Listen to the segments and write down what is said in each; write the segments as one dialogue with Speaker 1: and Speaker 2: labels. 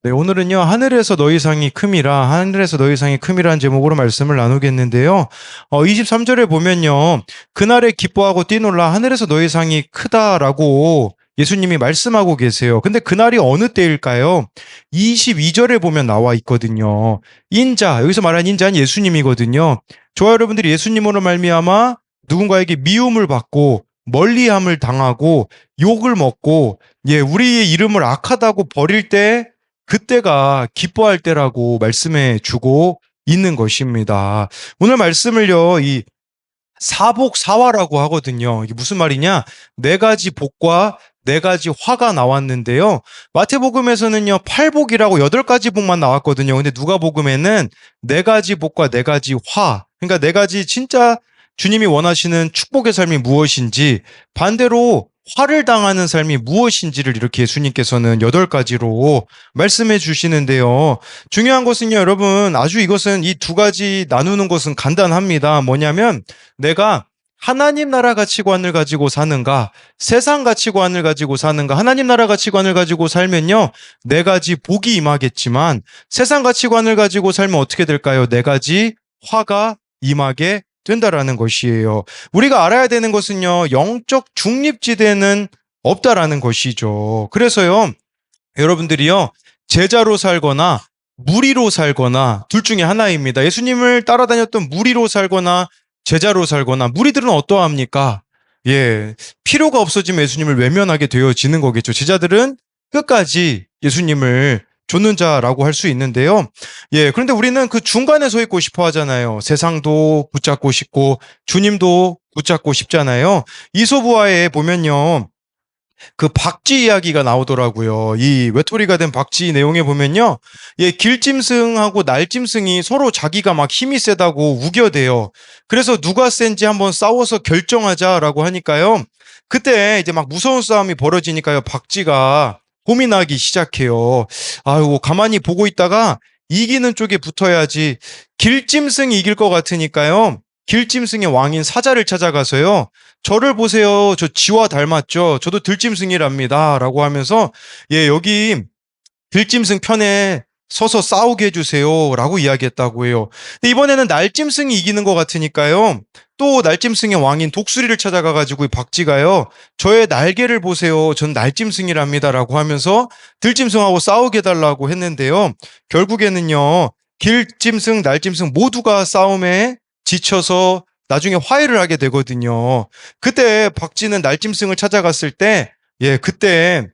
Speaker 1: 네, 오늘은요, 하늘에서 너희 상이 큼이라, 하늘에서 너희 상이 큼이라는 제목으로 말씀을 나누겠는데요. 23절에 보면요, 그날에 기뻐하고 뛰놀라 하늘에서 너희 상이 크다라고 예수님이 말씀하고 계세요. 근데 그날이 어느 때일까요? 22절에 보면 나와 있거든요. 인자, 여기서 말한 인자는 예수님이거든요. 저와 여러분들이 예수님으로 말미암아 누군가에게 미움을 받고 멀리함을 당하고 욕을 먹고 우리의 이름을 악하다고 버릴 때 그때가 기뻐할 때라고 말씀해 주고 있는 것입니다. 오늘 말씀을요, 이 사복사화라고 하거든요. 이게 무슨 말이냐? 네 가지 복과 네 가지 화가 나왔는데요. 마태복음에서는요, 팔복이라고 여덟 가지 복만 나왔거든요. 근데 누가복음에는 네 가지 복과 네 가지 화. 그러니까 네 가지 진짜 주님이 원하시는 축복의 삶이 무엇인지, 반대로 화를 당하는 삶이 무엇인지를 이렇게 예수님께서는 여덟 가지로 말씀해 주시는데요. 중요한 것은요, 여러분, 아주 이것은 이 두 가지 나누는 것은 간단합니다. 뭐냐면, 내가 하나님 나라 가치관을 가지고 사는가, 세상 가치관을 가지고 사는가. 하나님 나라 가치관을 가지고 살면요, 네 가지 복이 임하겠지만, 세상 가치관을 가지고 살면 어떻게 될까요? 네 가지 화가 임하게 된다라는 것이에요. 우리가 알아야 되는 것은요, 영적 중립지대는 없다라는 것이죠. 그래서요, 여러분들이요, 제자로 살거나 무리로 살거나 둘 중에 하나입니다. 예수님을 따라다녔던 무리로 살거나 제자로 살거나. 무리들은 어떠합니까? 필요가 없어지면 예수님을 외면하게 되어지는 거겠죠. 제자들은 끝까지 예수님을 좇는 자라고 할 수 있는데요. 그런데 우리는 그 중간에 서 있고 싶어 하잖아요. 세상도 붙잡고 싶고 주님도 붙잡고 싶잖아요. 이소부화에 보면요, 그 박쥐 이야기가 나오더라고요. 이 외톨이가 된 박쥐 내용에 보면요, 길짐승하고 날짐승이 서로 자기가 막 힘이 세다고 우겨대요. 그래서 누가 센지 한번 싸워서 결정하자라고 하니까요, 그때 이제 막 무서운 싸움이 벌어지니까요, 박쥐가 고민하기 시작해요. 아이고, 가만히 보고 있다가 이기는 쪽에 붙어야지. 길짐승이 이길 것 같으니까요, 길짐승의 왕인 사자를 찾아가서요, 저를 보세요. 저 쥐와 닮았죠? 저도 들짐승이랍니다. 라고 하면서, 여기 들짐승 편에 서서 싸우게 해주세요. 라고 이야기했다고 해요. 근데 이번에는 날짐승이 이기는 것 같으니까요, 또 날짐승의 왕인 독수리를 찾아가가지고 이 박쥐가요, 저의 날개를 보세요. 전 날짐승이랍니다. 라고 하면서 들짐승하고 싸우게 해달라고 했는데요. 결국에는요, 길짐승, 날짐승 모두가 싸움에 지쳐서 나중에 화해를 하게 되거든요. 그때 박쥐는 날짐승을 찾아갔을 때, 그때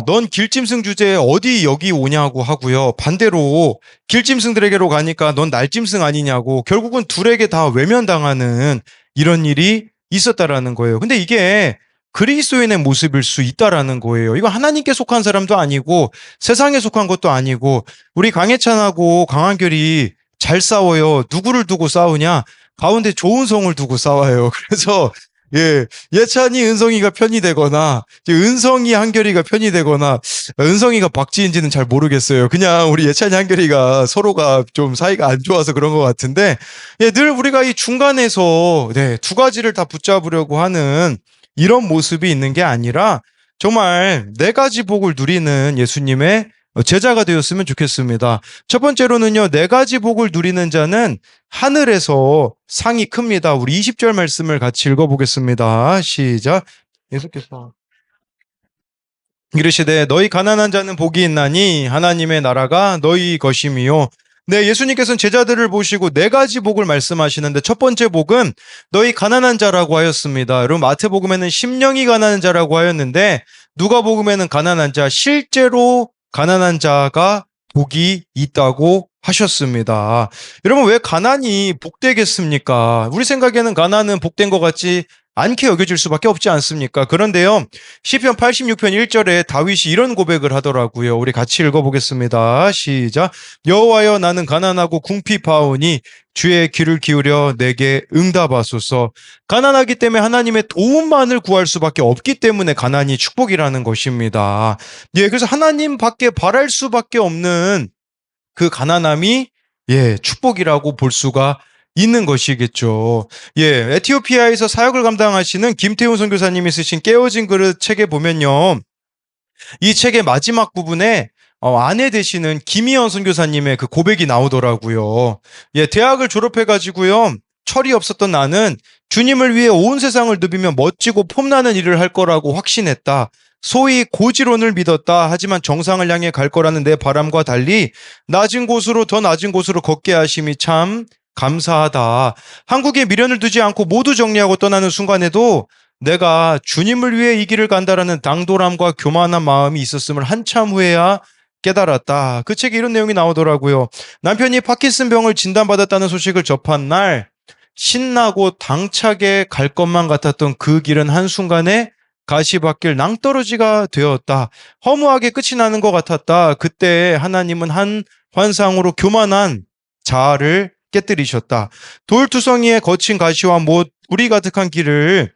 Speaker 1: 넌 길짐승 주제에 어디 여기 오냐고 하고요. 반대로 길짐승들에게로 가니까 넌 날짐승 아니냐고, 결국은 둘에게 다 외면당하는 이런 일이 있었다라는 거예요. 근데 이게 그리스도인의 모습일 수 있다라는 거예요. 이거 하나님께 속한 사람도 아니고 세상에 속한 것도 아니고. 우리 강해찬하고 강한결이 잘 싸워요. 누구를 두고 싸우냐? 가운데 좋은 성을 두고 싸워요. 그래서 예찬이 은성이가 편이 되거나 이제 은성이 한결이가 편이 되거나, 은성이가 박지인지는 잘 모르겠어요. 그냥 우리 예찬이 한결이가 서로가 좀 사이가 안 좋아서 그런 것 같은데, 늘 우리가 이 중간에서 두 가지를 다 붙잡으려고 하는 이런 모습이 있는 게 아니라 정말 네 가지 복을 누리는 예수님의 제자가 되었으면 좋겠습니다. 첫 번째로는요, 네 가지 복을 누리는 자는 하늘에서 상이 큽니다. 우리 20절 말씀을 같이 읽어보겠습니다. 시작. 계속해서. 이르시되 너희 가난한 자는 복이 있나니 하나님의 나라가 너희 것임이요. 네, 예수님께서는 제자들을 보시고 네 가지 복을 말씀하시는데, 첫 번째 복은 너희 가난한 자라고 하였습니다. 여러분, 마태복음에는 심령이 가난한 자라고 하였는데, 누가복음에는 가난한 자, 실제로 가난한 자가 복이 있다고 하셨습니다. 여러분, 왜 가난이 복되겠습니까? 우리 생각에는 가난은 복된 것 같지 않게 여겨질 수밖에 없지 않습니까? 그런데요, 시편 86편 1절에 다윗이 이런 고백을 하더라고요. 우리 같이 읽어보겠습니다. 시작. 여호와여, 나는 가난하고 궁핍하오니 주의 귀를 기울여 내게 응답하소서. 가난하기 때문에 하나님의 도움만을 구할 수밖에 없기 때문에 가난이 축복이라는 것입니다. 그래서 하나님밖에 바랄 수밖에 없는 그 가난함이 축복이라고 볼 수가 있는 것이겠죠. 에티오피아에서 사역을 감당하시는 김태훈 선교사님이 쓰신 깨어진 그릇 책에 보면요, 이 책의 마지막 부분에 아내 되시는 김희연 선교사님의 그 고백이 나오더라고요. 예, 대학을 졸업해가지고요. 철이 없었던 나는 주님을 위해 온 세상을 누비며 멋지고 폼나는 일을 할 거라고 확신했다. 소위 고지론을 믿었다. 하지만 정상을 향해 갈 거라는 내 바람과 달리 낮은 곳으로 더 낮은 곳으로 걷게 하심이 참 감사하다. 한국에 미련을 두지 않고 모두 정리하고 떠나는 순간에도 내가 주님을 위해 이 길을 간다라는 당돌함과 교만한 마음이 있었음을 한참 후에야 깨달았다. 그 책에 이런 내용이 나오더라고요. 남편이 파킨슨병을 진단받았다는 소식을 접한 날 신나고 당차게 갈 것만 같았던 그 길은 한순간에 가시밭길 낭떠러지가 되었다. 허무하게 끝이 나는 것 같았다. 그때 하나님은 한 환상으로 교만한 자아를 깨뜨리셨다. 돌투성이의 거친 가시와 못, 우리 가득한 길을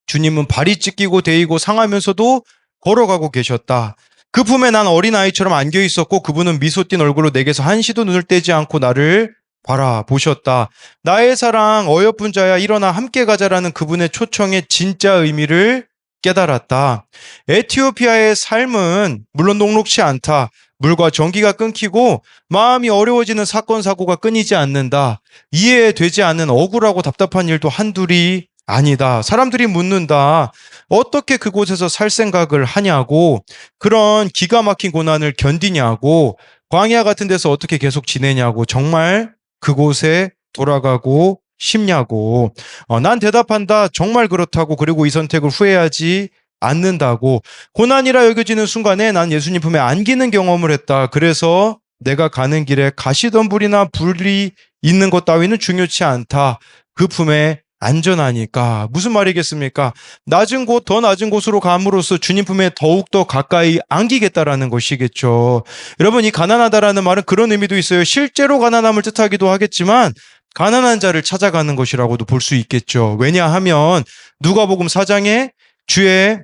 Speaker 1: 주님은 발이 찢기고 데이고 상하면서도 걸어가고 계셨다. 그 품에 난 어린아이처럼 안겨 있었고 그분은 미소 띤 얼굴로 내게서 한시도 눈을 떼지 않고 나를 바라보셨다. 나의 사랑 어여쁜 자야 일어나 함께 가자라는 그분의 초청의 진짜 의미를 깨달았다. 에티오피아의 삶은 물론 녹록치 않다. 물과 전기가 끊기고 마음이 어려워지는 사건 사고가 끊이지 않는다. 이해되지 않는 억울하고 답답한 일도 한둘이 아니다. 사람들이 묻는다. 어떻게 그곳에서 살 생각을 하냐고, 그런 기가 막힌 고난을 견디냐고, 광야 같은 데서 어떻게 계속 지내냐고, 정말 그곳에 돌아가고 싶냐고. 난 대답한다. 정말 그렇다고. 그리고 이 선택을 후회하지 않는다고. 고난이라 여겨지는 순간에 난 예수님 품에 안기는 경험을 했다. 그래서 내가 가는 길에 가시덤불이나 불이 있는 것 따위는 중요치 않다. 그 품에 안전하니까. 무슨 말이겠습니까? 낮은 곳, 더 낮은 곳으로 감으로써 주님 품에 더욱더 가까이 안기겠다라는 것이겠죠. 여러분, 이 가난하다라는 말은 그런 의미도 있어요. 실제로 가난함을 뜻하기도 하겠지만 가난한 자를 찾아가는 것이라고도 볼 수 있겠죠. 왜냐하면 누가복음 4장에 주의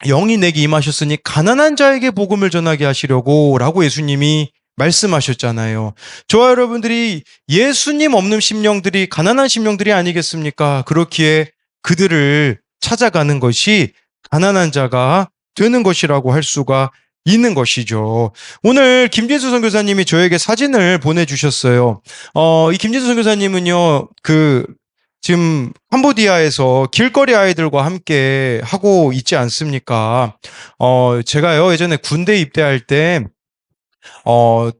Speaker 1: 영이 내게 임하셨으니 가난한 자에게 복음을 전하게 하시려고 라고 예수님이 말씀하셨잖아요. 저와 여러분들이 예수님 없는 심령들이 가난한 심령들이 아니겠습니까? 그렇기에 그들을 찾아가는 것이 가난한 자가 되는 것이라고 할 수가 있는 것이죠. 오늘 김진수 선교사님이 저에게 사진을 보내주셨어요. 이 김진수 선교사님은요, 지금 캄보디아에서 길거리 아이들과 함께 하고 있지 않습니까? 제가요, 예전에 군대 입대할 때, 어,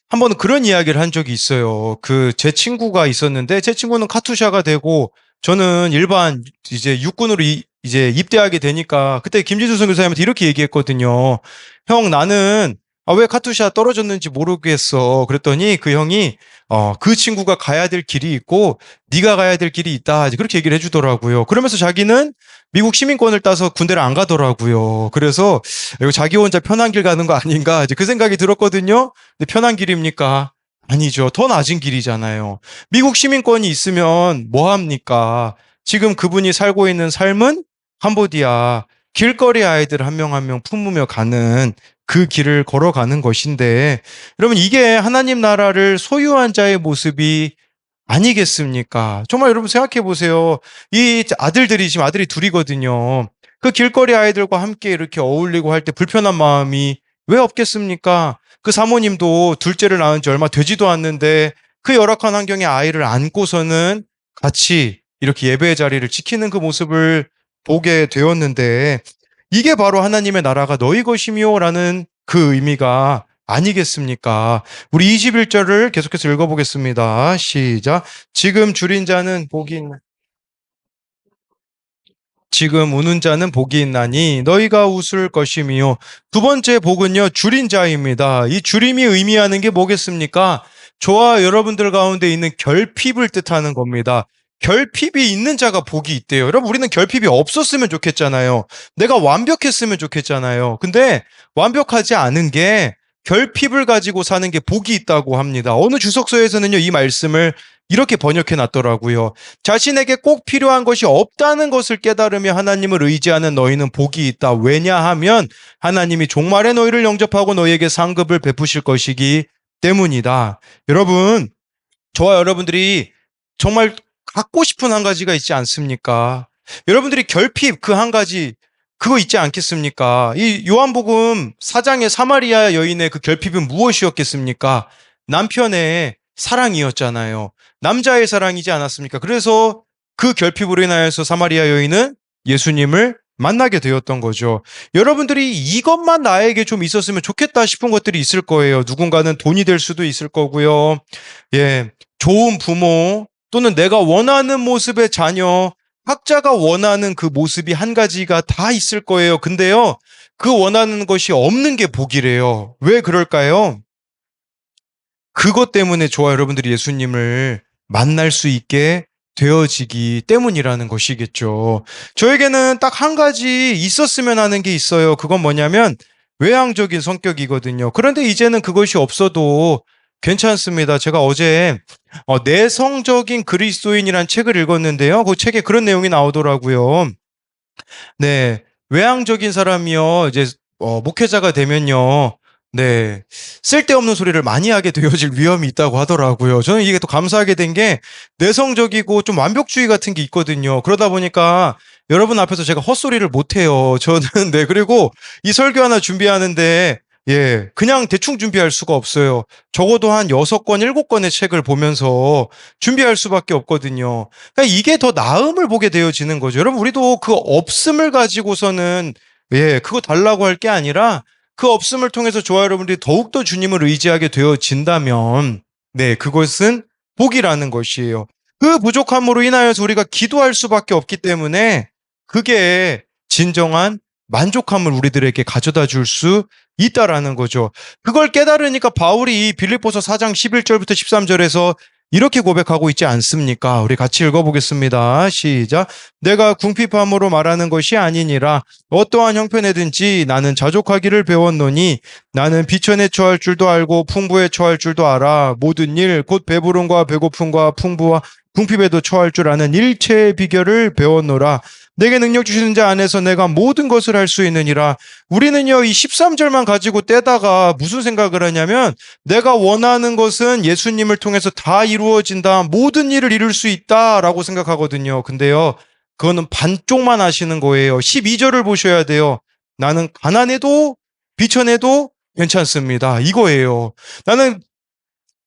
Speaker 1: 한 번은 그런 이야기를 한 적이 있어요. 제 친구가 있었는데, 제 친구는 카투샤가 되고, 저는 일반, 이제 육군으로 이제 입대하게 되니까, 그때 김진수 선교사님한테 이렇게 얘기했거든요. 형, 나는, 왜 카투샤 떨어졌는지 모르겠어. 그랬더니 그 형이, 그 친구가 가야 될 길이 있고, 네가 가야 될 길이 있다. 이제 그렇게 얘기를 해주더라고요. 그러면서 자기는 미국 시민권을 따서 군대를 안 가더라고요. 그래서, 이거 자기 혼자 편한 길 가는 거 아닌가. 이제 그 생각이 들었거든요. 근데 편한 길입니까? 아니죠. 더 낮은 길이잖아요. 미국 시민권이 있으면 뭐 합니까? 지금 그분이 살고 있는 삶은 캄보디아 길거리 아이들 한 명 한 명 품으며 가는 그 길을 걸어가는 것인데, 여러분, 이게 하나님 나라를 소유한 자의 모습이 아니겠습니까? 정말 여러분 생각해 보세요. 이 아들들이 지금 아들이 둘이거든요. 그 길거리 아이들과 함께 이렇게 어울리고 할 때 불편한 마음이 왜 없겠습니까? 그 사모님도 둘째를 낳은 지 얼마 되지도 않는데 그 열악한 환경에 아이를 안고서는 같이 이렇게 예배의 자리를 지키는 그 모습을 보게 되었는데, 이게 바로 하나님의 나라가 너희 것이며라는 그 의미가 아니겠습니까? 우리 21절을 계속해서 읽어보겠습니다. 시작. 지금 우는 자는 복이 있나니 너희가 웃을 것이미요. 두 번째 복은요, 줄인 자입니다. 이 줄임이 의미하는 게 뭐겠습니까? 저와 여러분들 가운데 있는 결핍을 뜻하는 겁니다. 결핍이 있는 자가 복이 있대요. 여러분, 우리는 결핍이 없었으면 좋겠잖아요. 내가 완벽했으면 좋겠잖아요. 근데 완벽하지 않은 게 결핍을 가지고 사는 게 복이 있다고 합니다. 어느 주석서에서는요, 이 말씀을 이렇게 번역해 놨더라고요. 자신에게 꼭 필요한 것이 없다는 것을 깨달으며 하나님을 의지하는 너희는 복이 있다. 왜냐하면 하나님이 종말에 너희를 영접하고 너희에게 상급을 베푸실 것이기 때문이다. 여러분, 저와 여러분들이 정말 갖고 싶은 한 가지가 있지 않습니까? 여러분들이 결핍 그 한 가지, 그거 있지 않겠습니까? 이 요한복음 4장의 사마리아 여인의 그 결핍은 무엇이었겠습니까? 남편의 사랑이었잖아요. 남자의 사랑이지 않았습니까? 그래서 그 결핍으로 인하여서 사마리아 여인은 예수님을 만나게 되었던 거죠. 여러분들이 이것만 나에게 좀 있었으면 좋겠다 싶은 것들이 있을 거예요. 누군가는 돈이 될 수도 있을 거고요. 예, 좋은 부모 또는 내가 원하는 모습의 자녀, 각자가 원하는 그 모습이 한 가지가 다 있을 거예요. 근데요, 그 원하는 것이 없는 게 복이래요. 왜 그럴까요? 그것 때문에 저와 여러분들이 예수님을 만날 수 있게 되어지기 때문이라는 것이겠죠. 저에게는 딱 한 가지 있었으면 하는 게 있어요. 그건 뭐냐면 외향적인 성격이거든요. 그런데 이제는 그것이 없어도 괜찮습니다. 제가 어제 내성적인 그리스도인이란 책을 읽었는데요. 그 책에 그런 내용이 나오더라고요. 네, 외향적인 사람이요. 이제 목회자가 되면요. 네, 쓸데없는 소리를 많이 하게 되어질 위험이 있다고 하더라고요. 저는 이게 또 감사하게 된 게 내성적이고 좀 완벽주의 같은 게 있거든요. 그러다 보니까 여러분 앞에서 제가 헛소리를 못 해요. 저는 네, 그리고 이 설교 하나 준비하는데 예, 그냥 대충 준비할 수가 없어요. 적어도 한 6권, 7권의 책을 보면서 준비할 수밖에 없거든요. 그러니까 이게 더 나음을 보게 되어지는 거죠. 여러분, 우리도 그 없음을 가지고서는 예, 그거 달라고 할 게 아니라 그 없음을 통해서 저와 여러분들이 더욱더 주님을 의지하게 되어진다면 네, 그것은 복이라는 것이에요. 그 부족함으로 인하여서 우리가 기도할 수밖에 없기 때문에 그게 진정한 만족함을 우리들에게 가져다 줄 수 있다라는 거죠. 그걸 깨달으니까 바울이 이 빌립보서 4장 11절부터 13절에서 이렇게 고백하고 있지 않습니까? 우리 같이 읽어보겠습니다. 시작. 내가 궁핍함으로 말하는 것이 아니니라. 어떠한 형편에든지 나는 자족하기를 배웠노니 나는 비천에 처할 줄도 알고 풍부에 처할 줄도 알아. 모든 일, 곧 배부름과 배고픔과 풍부와 궁핍에도 처할 줄 아는 일체의 비결을 배웠노라. 내게 능력 주시는 자 안에서 내가 모든 것을 할 수 있느니라. 우리는요, 이 13절만 가지고 떼다가 무슨 생각을 하냐면 내가 원하는 것은 예수님을 통해서 다 이루어진다. 모든 일을 이룰 수 있다라고 생각하거든요. 근데요, 그거는 반쪽만 하시는 거예요. 12절을 보셔야 돼요. 나는 가난해도 비천해도 괜찮습니다. 이거예요. 나는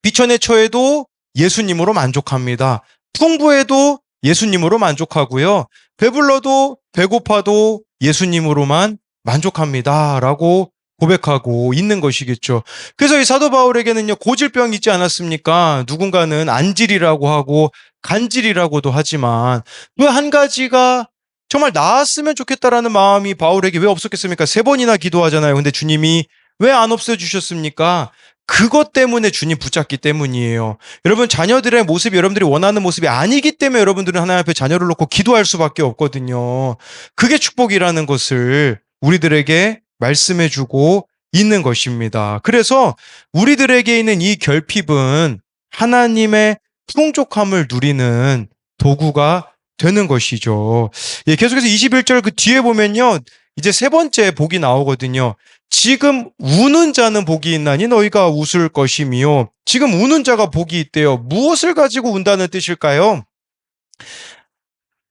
Speaker 1: 비천에 처해도 예수님으로 만족합니다. 풍부해도 예수님으로 만족하고요. 배불러도 배고파도 예수님으로만 만족합니다. 라고 고백하고 있는 것이겠죠. 그래서 이 사도 바울에게는요, 고질병이 있지 않았습니까? 누군가는 안질이라고 하고 간질이라고도 하지만 그 한 가지가 정말 나았으면 좋겠다라는 마음이 바울에게 왜 없었겠습니까? 3번이나 기도하잖아요. 근데 주님이 왜 안 없애주셨습니까? 그것 때문에 주님 붙잡기 때문이에요. 여러분, 자녀들의 모습이 여러분들이 원하는 모습이 아니기 때문에 여러분들은 하나님 앞에 자녀를 놓고 기도할 수밖에 없거든요. 그게 축복이라는 것을 우리들에게 말씀해 주고 있는 것입니다. 그래서 우리들에게 있는 이 결핍은 하나님의 풍족함을 누리는 도구가 되는 것이죠. 예, 계속해서 21절 그 뒤에 보면요. 이제 3번째 복이 나오거든요. 지금 우는 자는 복이 있나니 너희가 웃을 것이미요. 지금 우는 자가 복이 있대요. 무엇을 가지고 운다는 뜻일까요?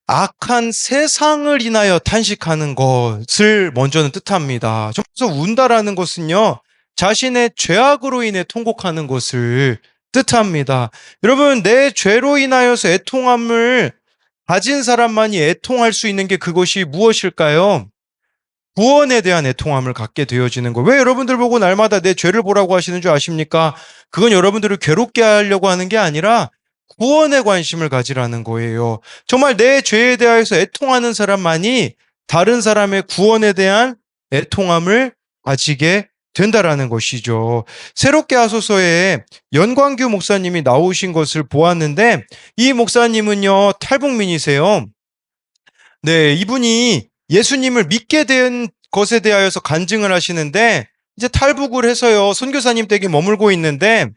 Speaker 1: 악한 세상을 인하여 탄식하는 것을 먼저는 뜻합니다. 그래서 운다라는 것은요, 자신의 죄악으로 인해 통곡하는 것을 뜻합니다. 여러분, 내 죄로 인하여서 애통함을 가진 사람만이 애통할 수 있는 게 그것이 무엇일까요? 구원에 대한 애통함을 갖게 되어지는 거예요. 왜 여러분들 보고 날마다 내 죄를 보라고 하시는 줄 아십니까? 그건 여러분들을 괴롭게 하려고 하는 게 아니라 구원에 관심을 가지라는 거예요. 정말 내 죄에 대하여서 애통하는 사람만이 다른 사람의 구원에 대한 애통함을 가지게 된다라는 것이죠. 새롭게 하소서에 연광규 목사님이 나오신 것을 보았는데 이 목사님은요, 탈북민이세요. 네, 이분이 예수님을 믿게 된 것에 대하여서 간증을 하시는데 이제 탈북을 해서요, 선교사님 댁에 머물고 있는데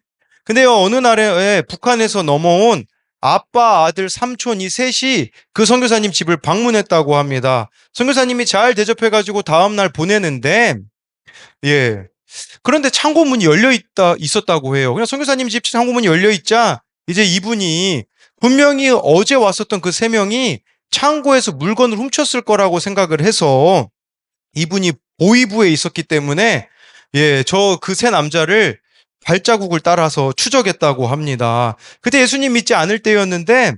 Speaker 1: 근데요, 어느 날에 북한에서 넘어온 아빠, 아들, 삼촌 이 셋이 그 선교사님 집을 방문했다고 합니다. 선교사님이 잘 대접해가지고 다음날 보내는데 예, 그런데 창고문이 있었다고 해요. 그냥 선교사님 집 창고문이 열려 있자 이제 이분이 분명히 어제 왔었던 그 3명이 창고에서 물건을 훔쳤을 거라고 생각을 해서 이분이 보위부에 있었기 때문에 저 그 세 남자를 발자국을 따라서 추적했다고 합니다. 그때 예수님 믿지 않을 때였는데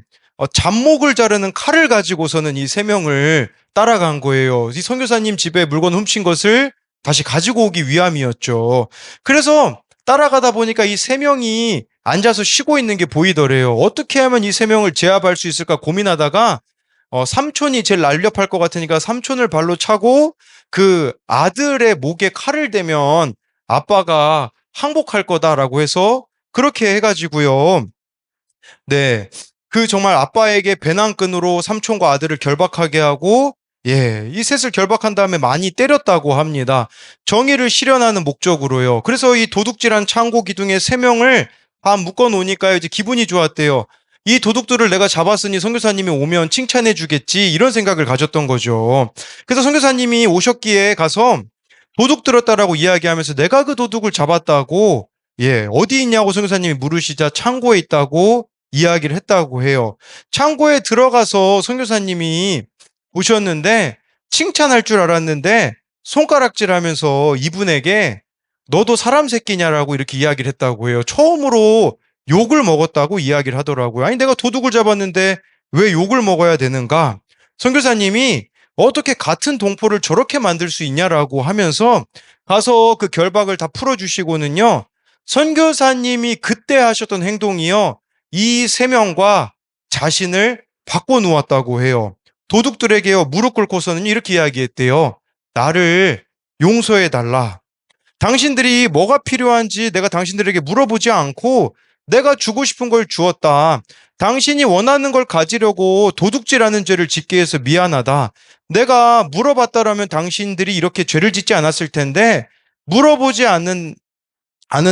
Speaker 1: 잡목을 자르는 칼을 가지고서는 이 세 명을 따라간 거예요. 이 선교사님 집에 물건 훔친 것을 다시 가지고 오기 위함이었죠. 그래서 따라가다 보니까 이 세 명이 앉아서 쉬고 있는 게 보이더래요. 어떻게 하면 이 세 명을 제압할 수 있을까 고민하다가 삼촌이 제일 날렵할 것 같으니까 삼촌을 발로 차고 그 아들의 목에 칼을 대면 아빠가 항복할 거다라고 해서 그렇게 해가지고요. 네. 그 정말 아빠에게 배낭끈으로 삼촌과 아들을 결박하게 하고, 이 셋을 결박한 다음에 많이 때렸다고 합니다. 정의를 실현하는 목적으로요. 그래서 이 도둑질한 창고 기둥에 세 명을 다 묶어 놓으니까요. 이제 기분이 좋았대요. 이 도둑들을 내가 잡았으니 선교사님이 오면 칭찬해 주겠지. 이런 생각을 가졌던 거죠. 그래서 선교사님이 오셨기에 가서 도둑 들었다라고 이야기하면서 내가 그 도둑을 잡았다고 어디 있냐고 선교사님이 물으시자 창고에 있다고 이야기를 했다고 해요. 창고에 들어가서 선교사님이 보셨는데 칭찬할 줄 알았는데 손가락질 하면서 이분에게 너도 사람 새끼냐라고 이렇게 이야기를 했다고 해요. 처음으로 욕을 먹었다고 이야기를 하더라고요. 아니, 내가 도둑을 잡았는데 왜 욕을 먹어야 되는가? 선교사님이 어떻게 같은 동포를 저렇게 만들 수 있냐라고 하면서 가서 그 결박을 다 풀어주시고는요. 선교사님이 그때 하셨던 행동이요. 이 세 명과 자신을 바꿔놓았다고 해요. 도둑들에게요, 무릎 꿇고서는 이렇게 이야기했대요. 나를 용서해달라. 당신들이 뭐가 필요한지 내가 당신들에게 물어보지 않고 내가 주고 싶은 걸 주었다. 당신이 원하는 걸 가지려고 도둑질하는 죄를 짓게 해서 미안하다. 내가 물어봤다라면 당신들이 이렇게 죄를 짓지 않았을 텐데 물어보지 않은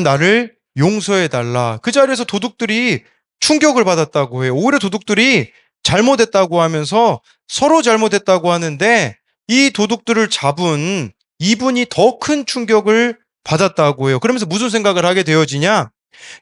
Speaker 1: 나를 용서해달라. 그 자리에서 도둑들이 충격을 받았다고 해요. 오히려 도둑들이 잘못했다고 하면서 서로 잘못했다고 하는데 이 도둑들을 잡은 이분이 더 큰 충격을 받았다고 해요. 그러면서 무슨 생각을 하게 되어지냐?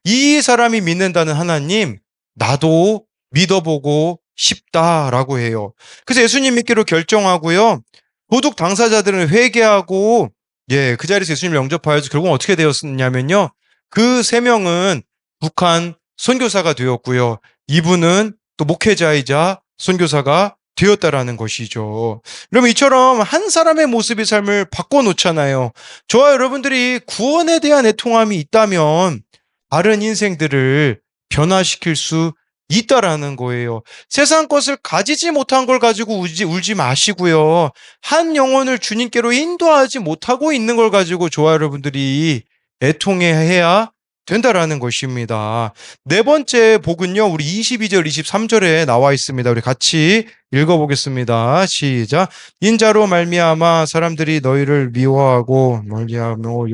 Speaker 1: 이 사람이 믿는다는 하나님, 나도 믿어보고 싶다라고 해요. 그래서 예수님 믿기로 결정하고요. 도둑 당사자들은 회개하고 그 자리에서 예수님을 영접하여서 결국 어떻게 되었냐면요. 그 세 명은 북한 선교사가 되었고요. 이분은 또 목회자이자 선교사가 되었다라는 것이죠. 그러면 이처럼 한 사람의 모습이 삶을 바꿔놓잖아요. 저와 여러분들이 구원에 대한 애통함이 있다면 다른 인생들을 변화시킬 수 있다라는 거예요. 세상 것을 가지지 못한 걸 가지고 울지 마시고요. 한 영혼을 주님께로 인도하지 못하고 있는 걸 가지고 저와 여러분들이 애통해야 된다라는 것입니다. 네 번째 복은요. 우리 22절, 23절에 나와 있습니다. 우리 같이 읽어보겠습니다. 시작. 인자로 말미암아 사람들이 너희를 미워하고 멀리하며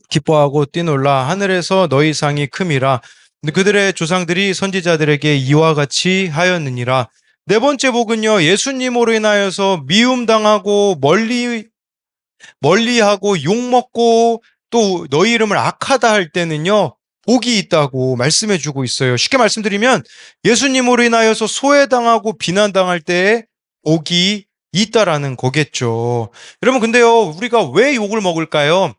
Speaker 1: 기뻐하고 뛰놀라 하늘에서 너희 상이 큼이라. 그들의 조상들이 선지자들에게 이와 같이 하였느니라. 네 번째 복은요. 예수님으로 인하여서 미움당하고 멀리하고 욕먹고 또 너희 이름을 악하다 할 때는요. 복이 있다고 말씀해 주고 있어요. 쉽게 말씀드리면 예수님으로 인하여서 소외당하고 비난당할 때에 복이 있다라는 거겠죠. 여러분 근데요. 우리가 왜 욕을 먹을까요?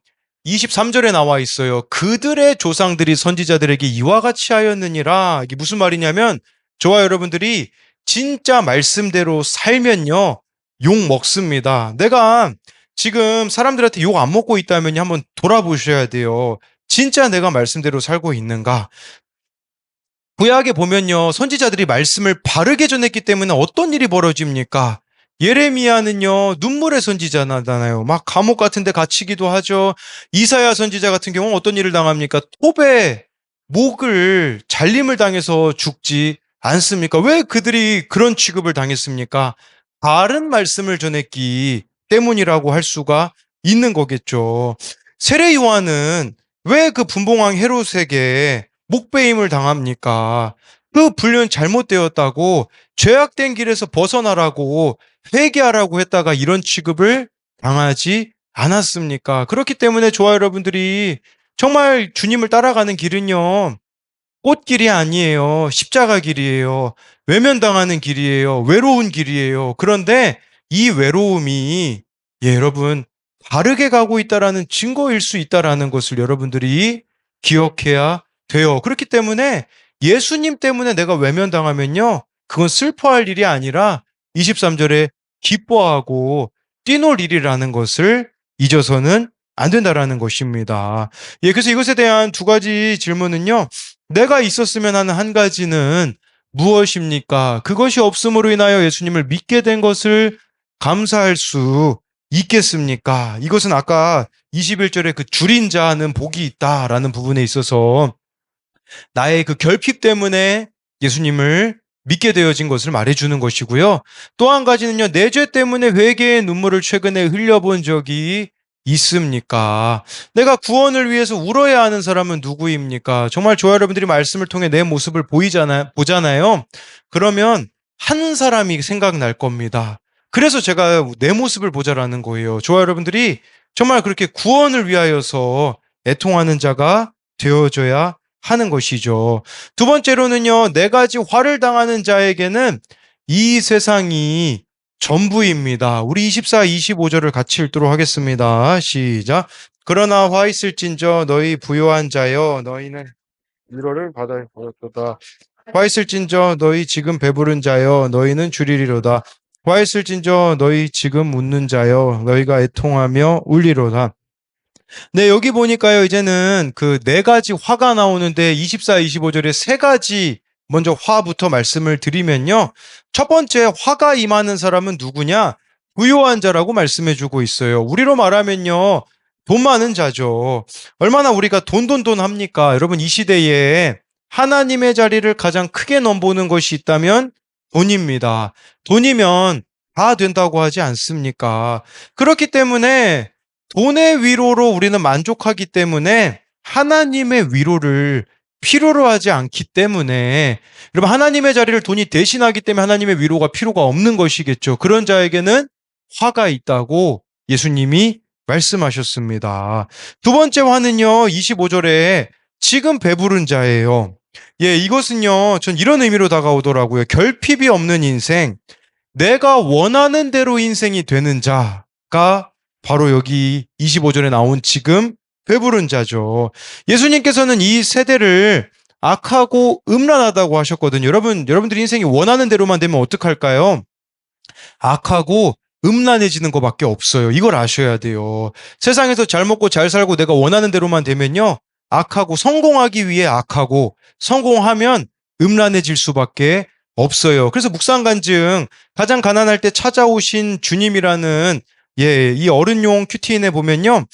Speaker 1: 23절에 나와 있어요. 그들의 조상들이 선지자들에게 이와 같이 하였느니라. 이게 무슨 말이냐면 저와 여러분들이 진짜 말씀대로 살면요. 욕 먹습니다. 내가 지금 사람들한테 욕 안 먹고 있다면 한번 돌아보셔야 돼요. 진짜 내가 말씀대로 살고 있는가? 구약에 보면요. 선지자들이 말씀을 바르게 전했기 때문에 어떤 일이 벌어집니까? 예레미야는요. 눈물의 선지자잖아요. 막 감옥 같은 데 갇히기도 하죠. 이사야 선지자 같은 경우는 어떤 일을 당합니까? 톱에 목을 잘림을 당해서 죽지 않습니까? 왜 그들이 그런 취급을 당했습니까? 바른 말씀을 전했기 때문이라고 할 수가 있는 거겠죠. 세례 요한은 왜 그 분봉왕 헤롯에게 목베임을 당합니까? 그 불륜 잘못되었다고 죄악된 길에서 벗어나라고 회개하라고 했다가 이런 취급을 당하지 않았습니까? 그렇기 때문에 저와 여러분들이 정말 주님을 따라가는 길은요. 꽃길이 아니에요. 십자가 길이에요. 외면당하는 길이에요. 외로운 길이에요. 그런데 이 외로움이 여러분 바르게 가고 있다라는 증거일 수 있다라는 것을 여러분들이 기억해야 돼요. 그렇기 때문에 예수님 때문에 내가 외면당하면요. 그건 슬퍼할 일이 아니라 23절에 기뻐하고 뛰놀 일이라는 것을 잊어서는 안 된다라는 것입니다. 그래서 이것에 대한 두 가지 질문은요. 내가 있었으면 하는 한 가지는 무엇입니까? 그것이 없음으로 인하여 예수님을 믿게 된 것을 감사할 수 있겠습니까? 이것은 아까 21절에 그 줄인 자는 복이 있다라는 부분에 있어서 나의 그 결핍 때문에 예수님을 믿게 되어진 것을 말해주는 것이고요. 또 한 가지는요, 내 죄 때문에 회개의 눈물을 최근에 흘려본 적이 있습니까? 내가 구원을 위해서 울어야 하는 사람은 누구입니까? 정말 저와 여러분들이 말씀을 통해 내 모습을 보잖아요. 그러면 한 사람이 생각날 겁니다. 그래서 제가 내 모습을 보자라는 거예요. 저와 여러분들이 정말 그렇게 구원을 위하여서 애통하는 자가 되어줘야 하는 것이죠. 두 번째로는요, 네 가지 화를 당하는 자에게는 이 세상이 전부입니다. 우리 24, 25절을 같이 읽도록 하겠습니다. 시작. 그러나 화 있을진저 너희 부요한 자여 너희는 위로를 받을 것도다. 화 있을진저 너희 지금 배부른 자여 너희는 주리리로다. 화 있을진저 너희 지금 웃는 자여 너희가 애통하며 울리로다. 네, 여기 보니까요, 이제는 그 네 가지 화가 나오는데 24, 25절에 세 가지 먼저 화부터 말씀을 드리면요. 첫 번째 화가 임하는 사람은 누구냐? 부요한 자라고 말씀해 주고 있어요. 우리로 말하면요. 돈 많은 자죠. 얼마나 우리가 돈 합니까? 여러분, 이 시대에 하나님의 자리를 가장 크게 넘보는 것이 있다면 돈입니다. 돈이면 다 된다고 하지 않습니까? 그렇기 때문에 돈의 위로로 우리는 만족하기 때문에 하나님의 위로를 필요로 하지 않기 때문에 여러분 하나님의 자리를 돈이 대신하기 때문에 하나님의 위로가 필요가 없는 것이겠죠. 그런 자에게는 화가 있다고 예수님이 말씀하셨습니다. 두 번째 화는요. 25절에 지금 배부른 자예요. 이것은요. 전 이런 의미로 다가오더라고요. 결핍이 없는 인생, 내가 원하는 대로 인생이 되는 자가 바로 여기 25절에 나온 지금 배부른 자죠. 예수님께서는 이 세대를 악하고 음란하다고 하셨거든요. 여러분들 인생이 원하는 대로만 되면 어떡할까요? 악하고 음란해지는 것밖에 없어요. 이걸 아셔야 돼요. 세상에서 잘 먹고 잘 살고 내가 원하는 대로만 되면요. 악하고 성공하기 위해 악하고 성공하면 음란해질 수밖에 없어요. 그래서 묵상간증 가장 가난할 때 찾아오신 주님이라는 이 어른용 큐티인에 보면요.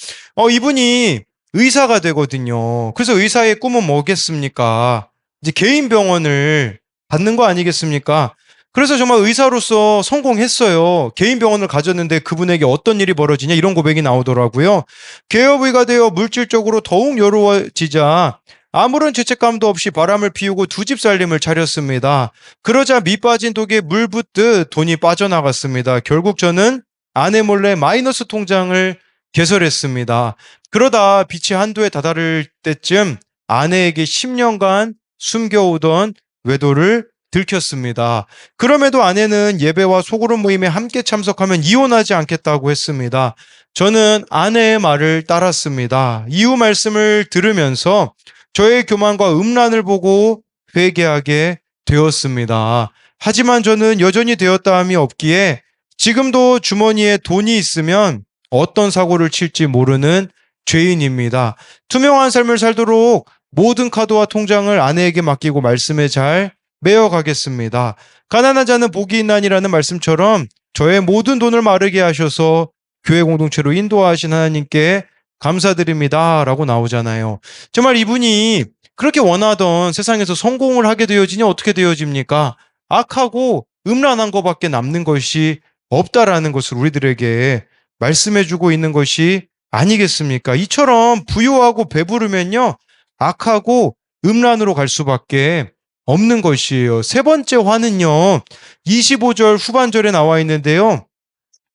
Speaker 1: 이분이 의사가 되거든요. 그래서 의사의 꿈은 뭐겠습니까? 이제 개인 병원을 받는 거 아니겠습니까? 그래서 정말 의사로서 성공했어요. 개인 병원을 가졌는데 그분에게 어떤 일이 벌어지냐 이런 고백이 나오더라고요. 개업의가 되어 물질적으로 더욱 여로워지자 아무런 죄책감도 없이 바람을 피우고 두 집 살림을 차렸습니다. 그러자 밑 빠진 독에 물 붓듯 돈이 빠져나갔습니다. 결국 저는 아내 몰래 마이너스 통장을 개설했습니다. 그러다 빛이 한도에 다다를 때쯤 아내에게 10년간 숨겨오던 외도를 들켰습니다. 그럼에도 아내는 예배와 소그룹 모임에 함께 참석하면 이혼하지 않겠다고 했습니다. 저는 아내의 말을 따랐습니다. 이후 말씀을 들으면서 저의 교만과 음란을 보고 회개하게 되었습니다. 하지만 저는 여전히 되었다함이 없기에 지금도 주머니에 돈이 있으면 어떤 사고를 칠지 모르는 죄인입니다. 투명한 삶을 살도록 모든 카드와 통장을 아내에게 맡기고 말씀에 잘 메어가겠습니다. 가난한 자는 복이 있나니라는 말씀처럼 저의 모든 돈을 마르게 하셔서 교회 공동체로 인도하신 하나님께 감사드립니다. 라고 나오잖아요. 정말 이분이 그렇게 원하던 세상에서 성공을 하게 되어지니 어떻게 되어집니까? 악하고 음란한 것밖에 남는 것이 없다라는 것을 우리들에게 말씀해주고 있는 것이 아니겠습니까? 이처럼 부유하고 배부르면요. 악하고 음란으로 갈 수밖에 없는 것이에요. 세 번째 화는요. 25절 후반절에 나와 있는데요.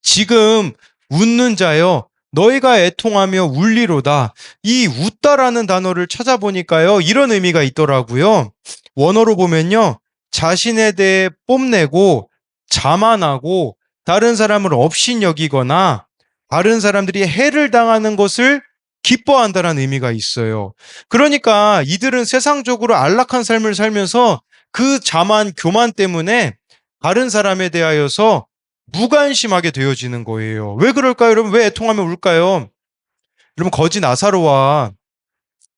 Speaker 1: 지금 웃는 자여 너희가 애통하며 울리로다. 이 웃다라는 단어를 찾아보니까요, 이런 의미가 있더라고요. 원어로 보면요, 자신에 대해 뽐내고 자만하고 다른 사람을 업신여기거나 다른 사람들이 해를 당하는 것을 기뻐한다는 의미가 있어요. 그러니까 이들은 세상적으로 안락한 삶을 살면서 그 자만, 교만 때문에 다른 사람에 대하여서 무관심하게 되어지는 거예요. 왜 그럴까요, 여러분? 왜 애통하면 울까요? 여러분, 거지 나사로와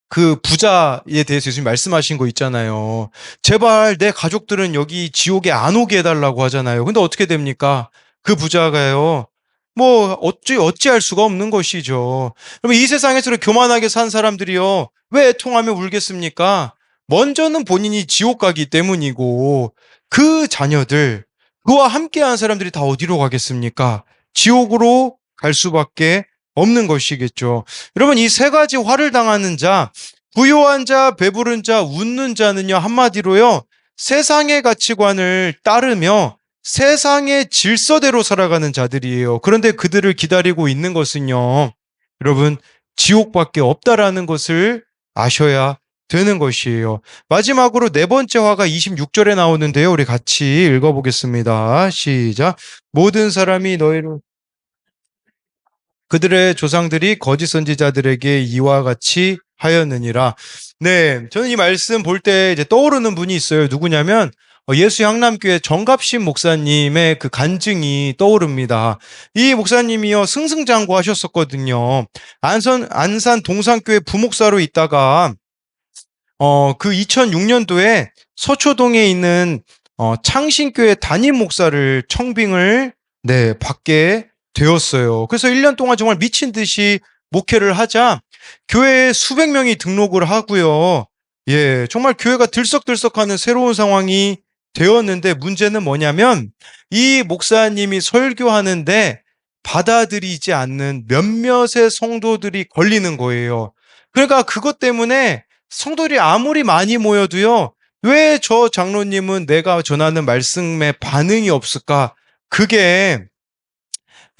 Speaker 1: 그 부자에 대해서 예수님 말씀하신 거 있잖아요. 제발 내 가족들은 여기 지옥에 안 오게 해달라고 하잖아요. 근데 어떻게 됩니까? 그 부자가요. 뭐 어찌할 수가 없는 것이죠. 그러면 이 세상에서 교만하게 산 사람들이요, 왜 애통하며 울겠습니까? 먼저는 본인이 지옥 가기 때문이고, 그 자녀들, 그와 함께한 사람들이 다 어디로 가겠습니까? 지옥으로 갈 수밖에 없는 것이겠죠. 여러분, 이 세 가지 화를 당하는 자, 부요한 자, 배부른 자, 웃는 자는요, 한마디로요, 세상의 가치관을 따르며 세상의 질서대로 살아가는 자들이에요. 그런데 그들을 기다리고 있는 것은요, 여러분, 지옥밖에 없다라는 것을 아셔야 되는 것이에요. 마지막으로 네 번째 화가 26절에 나오는데요. 우리 같이 읽어보겠습니다. 시작. 모든 사람이 너희를 그들의 조상들이 거짓 선지자들에게 이와 같이 하였느니라. 네, 저는 이 말씀 볼 때 이제 떠오르는 분이 있어요. 누구냐면 예수 향남교회 정갑신 목사님의 그 간증이 떠오릅니다. 이 목사님이요, 승승장구하셨었거든요. 안산 동산교회 부목사로 있다가 그 2006년도에 서초동에 있는 창신교회 담임 목사를 청빙을, 네, 받게 되었어요. 그래서 1년 동안 정말 미친 듯이 목회를 하자 교회에 수백 명이 등록을 하고요. 예, 정말 교회가 들썩들썩하는 새로운 상황이 되었는데, 문제는 뭐냐면 이 목사님이 설교하는데 받아들이지 않는 몇몇의 성도들이 걸리는 거예요. 그러니까 그것 때문에 성도들이 아무리 많이 모여도요, 왜 저 장로님은 내가 전하는 말씀에 반응이 없을까? 그게,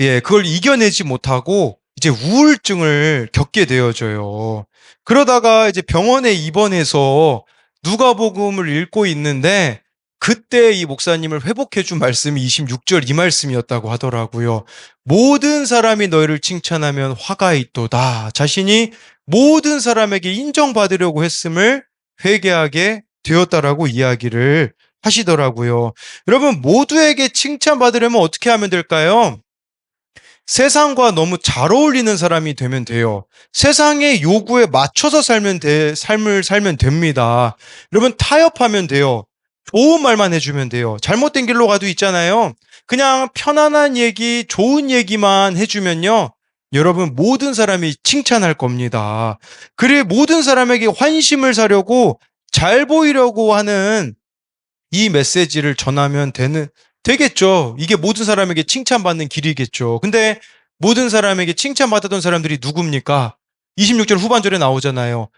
Speaker 1: 예, 그걸 이겨내지 못하고 이제 우울증을 겪게 되어져요. 그러다가 이제 병원에 입원해서 누가복음을 읽고 있는데, 그때 이 목사님을 회복해 준 말씀이 26절 이 말씀이었다고 하더라고요. 모든 사람이 너희를 칭찬하면 화가 있도다. 자신이 모든 사람에게 인정받으려고 했음을 회개하게 되었다라고 이야기를 하시더라고요. 여러분, 모두에게 칭찬받으려면 어떻게 하면 될까요? 세상과 너무 잘 어울리는 사람이 되면 돼요. 세상의 요구에 맞춰서 삶을 살면 됩니다. 여러분, 타협하면 돼요. 좋은 말만 해주면 돼요. 잘못된 길로 가도 있잖아요. 그냥 편안한 얘기, 좋은 얘기만 해주면요, 여러분, 모든 사람이 칭찬할 겁니다. 그래, 모든 사람에게 환심을 사려고, 잘 보이려고 하는 이 메시지를 전하면 되겠죠. 이게 모든 사람에게 칭찬받는 길이겠죠. 근데 모든 사람에게 칭찬받았던 사람들이 누굽니까? 26절 후반절에 나오잖아요.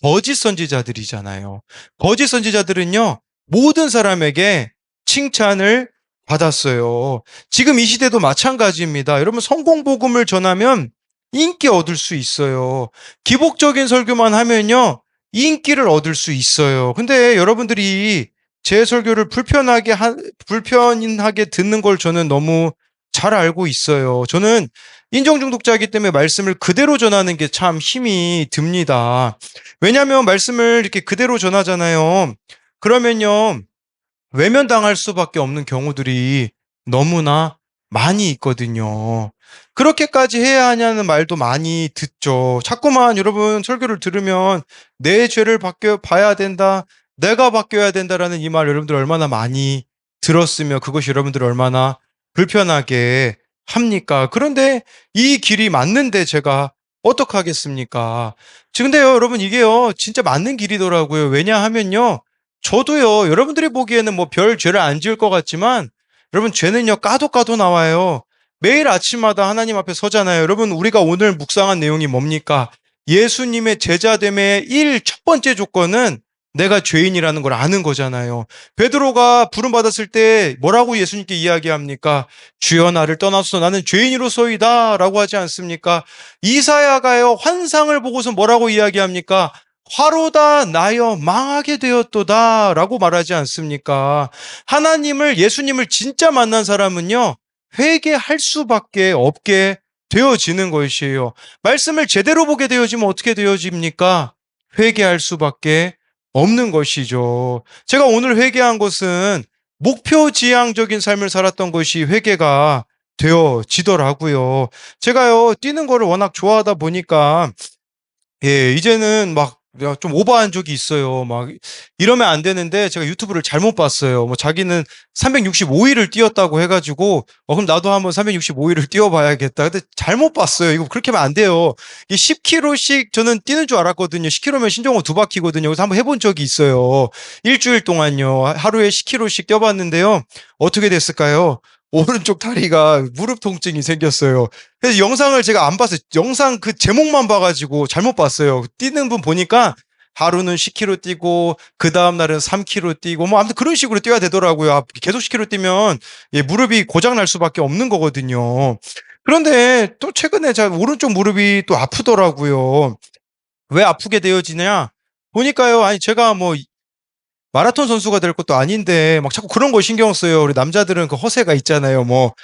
Speaker 1: 거짓 선지자들이잖아요. 거짓 선지자들은요, 모든 사람에게 칭찬을 받았어요. 지금 이 시대도 마찬가지입니다. 여러분, 성공복음을 전하면 인기 얻을 수 있어요. 기복적인 설교만 하면요, 인기를 얻을 수 있어요. 근데 여러분들이 제 설교를 불편하게 듣는 걸 저는 너무 잘 알고 있어요. 저는 인정중독자이기 때문에 말씀을 그대로 전하는 게 참 힘이 듭니다. 왜냐하면 말씀을 이렇게 그대로 전하잖아요. 그러면요, 외면당할 수밖에 없는 경우들이 너무나 많이 있거든요. 그렇게까지 해야 하냐는 말도 많이 듣죠. 자꾸만 여러분 설교를 들으면 내 죄를 봐야 된다, 내가 바뀌어야 된다라는 이 말 여러분들 얼마나 많이 들었으며 그것이 여러분들 얼마나 불편하게 합니까? 그런데 이 길이 맞는데 제가 어떡하겠습니까? 근데요, 여러분, 이게요, 진짜 맞는 길이더라고요. 왜냐하면요, 저도요, 여러분들이 보기에는 뭐 별 죄를 안 지을 것 같지만, 여러분, 죄는요, 까도 나와요. 매일 아침마다 하나님 앞에 서잖아요. 여러분, 우리가 오늘 묵상한 내용이 뭡니까? 예수님의 제자됨의 첫 번째 조건은 내가 죄인이라는 걸 아는 거잖아요. 베드로가 부름받았을 때 뭐라고 예수님께 이야기합니까? 주여 나를 떠나소서 나는 죄인으로서이다 라고 하지 않습니까? 이사야가요 환상을 보고서 뭐라고 이야기합니까? 화로다 나여 망하게 되었도다 라고 말하지 않습니까? 하나님을 예수님을 진짜 만난 사람은요 회개할 수밖에 없게 되어지는 것이에요. 말씀을 제대로 보게 되어지면 어떻게 되어집니까? 회개할 수밖에 없는 것이죠. 제가 오늘 회개한 것은 목표지향적인 삶을 살았던 것이 회개가 되어지더라고요. 제가요, 뛰는 거를 워낙 좋아하다 보니까, 예, 이제는 막, 좀 오버한 적이 있어요. 막, 이러면 안 되는데, 제가 유튜브를 잘못 봤어요. 뭐, 자기는 365일을 뛰었다고 해가지고, 그럼 나도 한번 365일을 뛰어봐야겠다. 근데 잘못 봤어요. 이거 그렇게 하면 안 돼요. 이 10km씩 저는 뛰는 줄 알았거든요. 10km면 신정호 2바퀴거든요. 그래서 한번 해본 적이 있어요. 일주일 동안요. 하루에 10km씩 뛰어봤는데요. 어떻게 됐을까요? 오른쪽 다리가 무릎 통증이 생겼어요. 그래서 영상을 제가 안 봤어요. 영상 그 제목만 봐가지고 잘못 봤어요. 뛰는 분 보니까 하루는 10km 뛰고 그 다음 날은 3km 뛰고 뭐 아무튼 그런 식으로 뛰어야 되더라고요. 계속 10km 뛰면 무릎이 고장 날 수밖에 없는 거거든요. 그런데 또 최근에 제 오른쪽 무릎이 또 아프더라고요. 왜 아프게 되어지냐? 보니까요. 아니 제가 뭐 마라톤 선수가 될 것도 아닌데 막 자꾸 그런 거 신경 써요. 우리 남자들은 그 허세가 있잖아요. 뭐,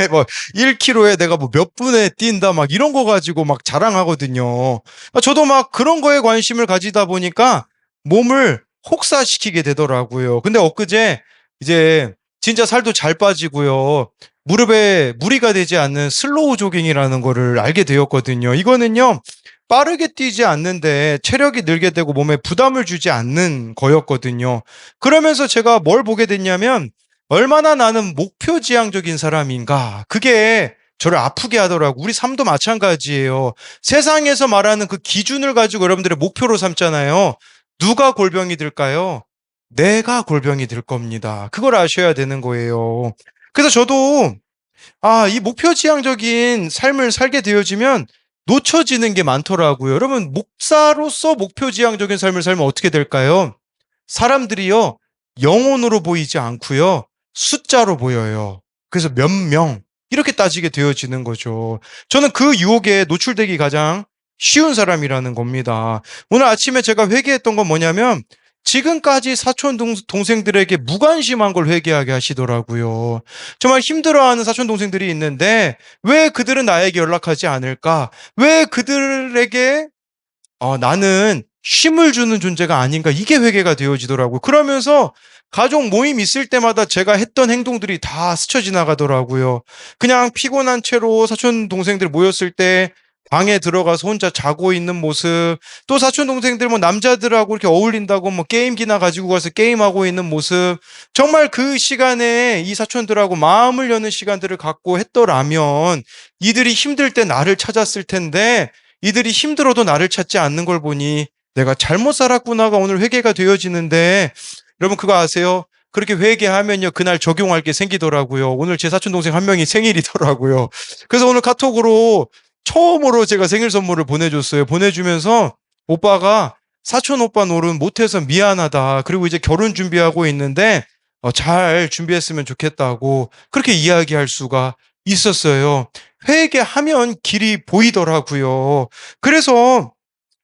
Speaker 1: 예, 뭐 1km에 내가 뭐 몇 분에 뛴다 막 이런 거 가지고 막 자랑하거든요. 저도 막 그런 거에 관심을 가지다 보니까 몸을 혹사시키게 되더라고요. 근데 엊그제 이제 진짜 살도 잘 빠지고요. 무릎에 무리가 되지 않는 슬로우 조깅이라는 거를 알게 되었거든요. 이거는요. 빠르게 뛰지 않는데 체력이 늘게 되고 몸에 부담을 주지 않는 거였거든요. 그러면서 제가 뭘 보게 됐냐면 얼마나 나는 목표지향적인 사람인가. 그게 저를 아프게 하더라고. 우리 삶도 마찬가지예요. 세상에서 말하는 그 기준을 가지고 여러분들의 목표로 삼잖아요. 누가 골병이 들까요? 내가 골병이 들 겁니다. 그걸 아셔야 되는 거예요. 그래서 저도 이 목표지향적인 삶을 살게 되어지면 놓쳐지는 게 많더라고요. 여러분, 목사로서 목표지향적인 삶을 살면 어떻게 될까요? 사람들이요, 영혼으로 보이지 않고요, 숫자로 보여요. 그래서 몇 명, 이렇게 따지게 되어지는 거죠. 저는 그 유혹에 노출되기 가장 쉬운 사람이라는 겁니다. 오늘 아침에 제가 회개했던 건 뭐냐면, 지금까지 사촌 동생들에게 무관심한 걸 회개하게 하시더라고요. 정말 힘들어하는 사촌 동생들이 있는데 왜 그들은 나에게 연락하지 않을까? 왜 그들에게 나는 쉼을 주는 존재가 아닌가? 이게 회개가 되어지더라고요. 그러면서 가족 모임 있을 때마다 제가 했던 행동들이 다 스쳐 지나가더라고요. 그냥 피곤한 채로 사촌 동생들 모였을 때 방에 들어가서 혼자 자고 있는 모습, 또 사촌 동생들 뭐 남자들하고 이렇게 어울린다고 뭐 게임기나 가지고 가서 게임하고 있는 모습, 정말 그 시간에 이 사촌들하고 마음을 여는 시간들을 갖고 했더라면 이들이 힘들 때 나를 찾았을 텐데 이들이 힘들어도 나를 찾지 않는 걸 보니 내가 잘못 살았구나가 오늘 회개가 되어지는데, 여러분 그거 아세요? 그렇게 회개하면요 그날 적용할 게 생기더라고요. 오늘 제 사촌 동생 한 명이 생일이더라고요. 그래서 오늘 카톡으로 처음으로 제가 생일 선물을 보내줬어요. 보내주면서 오빠가 사촌 오빠 노릇 못해서 미안하다. 그리고 이제 결혼 준비하고 있는데 잘 준비했으면 좋겠다고 그렇게 이야기할 수가 있었어요. 회개하면 길이 보이더라고요. 그래서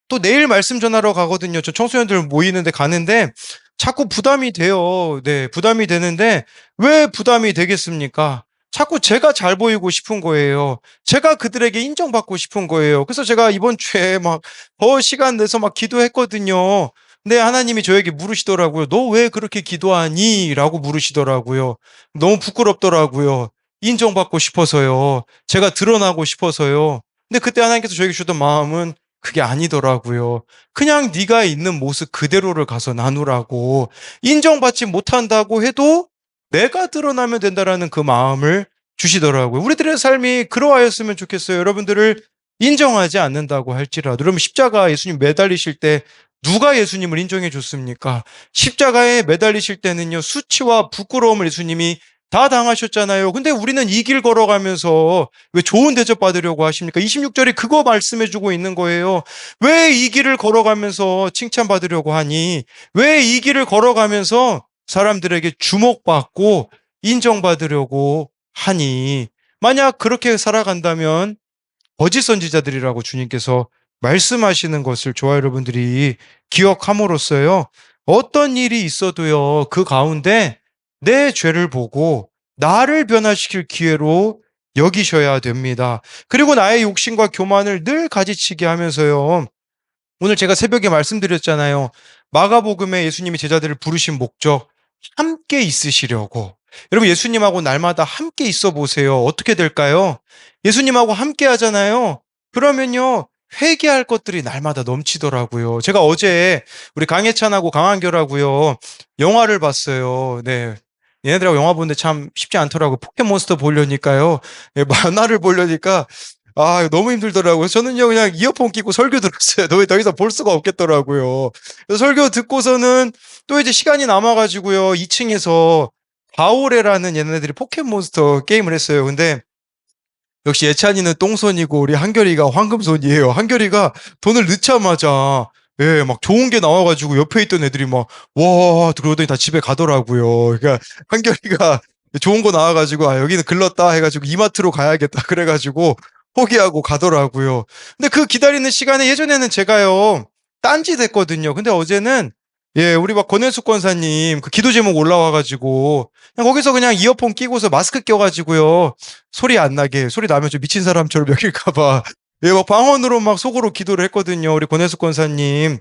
Speaker 1: 또 내일 말씀 전하러 가거든요. 저 청소년들 모이는데 가는데 자꾸 부담이 돼요. 네, 부담이 되는데 왜 부담이 되겠습니까? 자꾸 제가 잘 보이고 싶은 거예요. 제가 그들에게 인정받고 싶은 거예요. 그래서 제가 이번 주에 막 더 시간 내서 막 기도했거든요. 근데 하나님이 저에게 물으시더라고요. 너 왜 그렇게 기도하니? 라고 물으시더라고요. 너무 부끄럽더라고요. 인정받고 싶어서요. 제가 드러나고 싶어서요. 근데 그때 하나님께서 저에게 주던 마음은 그게 아니더라고요. 그냥 네가 있는 모습 그대로를 가서 나누라고. 인정받지 못한다고 해도 내가 드러나면 된다라는 그 마음을 주시더라고요. 우리들의 삶이 그러하였으면 좋겠어요. 여러분들을 인정하지 않는다고 할지라도. 여러분 십자가 예수님 매달리실 때 누가 예수님을 인정해 줬습니까? 십자가에 매달리실 때는요 수치와 부끄러움을 예수님이 다 당하셨잖아요. 근데 우리는 이 길 걸어가면서 왜 좋은 대접 받으려고 하십니까? 26절에 그거 말씀해주고 있는 거예요. 왜 이 길을 걸어가면서 칭찬받으려고 하니? 왜 이 길을 걸어가면서 사람들에게 주목받고 인정받으려고 하니? 만약 그렇게 살아간다면 거짓 선지자들이라고 주님께서 말씀하시는 것을 저와 여러분들이 기억함으로써요. 어떤 일이 있어도요. 그 가운데 내 죄를 보고 나를 변화시킬 기회로 여기셔야 됩니다. 그리고 나의 욕심과 교만을 늘 가지치게 하면서요. 오늘 제가 새벽에 말씀드렸잖아요. 마가복음에 예수님이 제자들을 부르신 목적, 함께 있으시려고. 여러분, 예수님하고 날마다 함께 있어 보세요. 어떻게 될까요? 예수님하고 함께 하잖아요. 그러면요, 회개할 것들이 날마다 넘치더라고요. 제가 어제 우리 강혜찬하고 강한결하고요, 영화를 봤어요. 네. 얘네들하고 영화 보는데 참 쉽지 않더라고요. 포켓몬스터 보려니까요. 예, 만화를 보려니까 너무 힘들더라고요. 저는요, 그냥 이어폰 끼고 설교 들었어요. 더 이상 볼 수가 없겠더라고요. 그래서 설교 듣고서는 또 이제 시간이 남아가지고요, 2층에서 바오레라는 얘네들이 포켓몬스터 게임을 했어요. 근데 역시 예찬이는 똥손이고 우리 한결이가 황금손이에요. 한결이가 돈을 넣자마자 예, 막 좋은 게 나와가지고 옆에 있던 애들이 막 와, 그러더니 다 집에 가더라고요. 그러니까 한결이가 좋은 거 나와가지고 여기는 글렀다 해가지고 이마트로 가야겠다 그래가지고 포기하고 가더라고요. 근데 그 기다리는 시간에 예전에는 제가요 딴짓 했거든요. 근데 어제는 예, 우리 막 권현숙 권사님 그 기도 제목 올라와가지고 그냥 거기서 그냥 이어폰 끼고서 마스크 껴가지고요. 소리 안 나게, 소리 나면 좀 미친 사람처럼 여길까봐. 예, 막 방언으로 막 속으로 기도를 했거든요. 우리 권혜숙 권사님.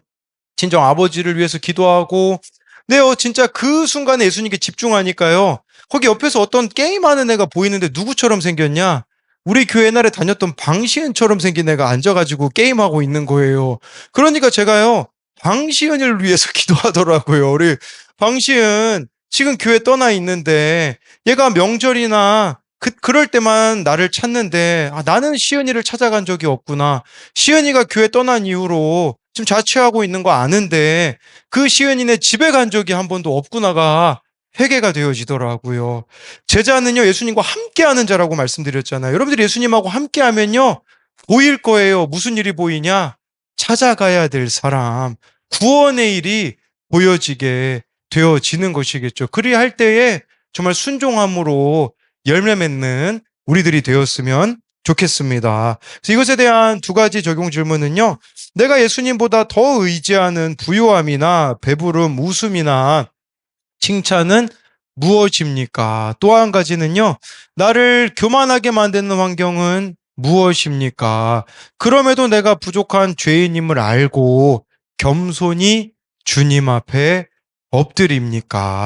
Speaker 1: 친정 아버지를 위해서 기도하고. 네, 진짜 그 순간에 예수님께 집중하니까요. 거기 옆에서 어떤 게임하는 애가 보이는데 누구처럼 생겼냐? 우리 교회 옛날에 다녔던 방시은처럼 생긴 애가 앉아가지고 게임하고 있는 거예요. 그러니까 제가요, 방시은을 위해서 기도하더라고요. 우리 방시은 지금 교회 떠나 있는데 얘가 명절이나 그럴 때만 나를 찾는데 나는 시은이를 찾아간 적이 없구나. 시은이가 교회 떠난 이후로 지금 자취하고 있는 거 아는데 그 시은이네 집에 간 적이 한 번도 없구나가 회개가 되어지더라고요. 제자는요, 예수님과 함께하는 자라고 말씀드렸잖아요. 여러분들이 예수님하고 함께하면요, 보일 거예요. 무슨 일이 보이냐? 찾아가야 될 사람, 구원의 일이 보여지게 되어지는 것이겠죠. 그리할 때에 정말 순종함으로 열매 맺는 우리들이 되었으면 좋겠습니다. 그래서 이것에 대한 두 가지 적용 질문은요. 내가 예수님보다 더 의지하는 부요함이나 배부름, 웃음이나 칭찬은 무엇입니까? 또 한 가지는요. 나를 교만하게 만드는 환경은 무엇입니까? 그럼에도 내가 부족한 죄인임을 알고 겸손히 주님 앞에 엎드립니까?